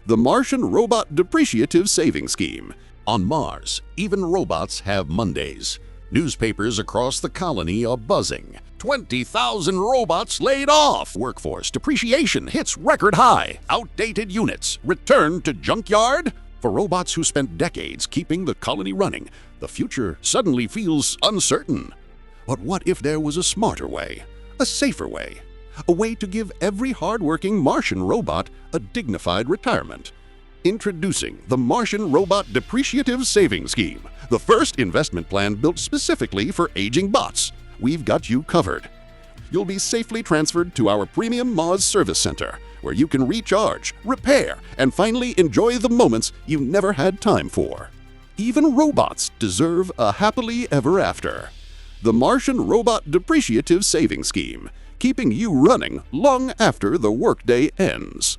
The Martian Robot Depreciative Saving Scheme. On Mars, even robots have Mondays. Newspapers across the colony are buzzing. 20,000 robots laid off. Workforce depreciation hits record high. Outdated units returned to junkyard. For robots who spent decades keeping the colony running, the future suddenly feels uncertain. But what if there was a smarter way, a safer way, a way to give every hardworking Martian robot a dignified retirement? Introducing the Martian Robot Depreciative Saving Scheme, the first investment plan built specifically for aging bots. We've got you covered. You'll be safely transferred to our premium Mars Service Center, where you can recharge, repair, and finally enjoy the moments you never had time for. Even robots deserve a happily ever after. The Martian Robot Depreciative Saving Scheme, keeping you running long after the workday ends.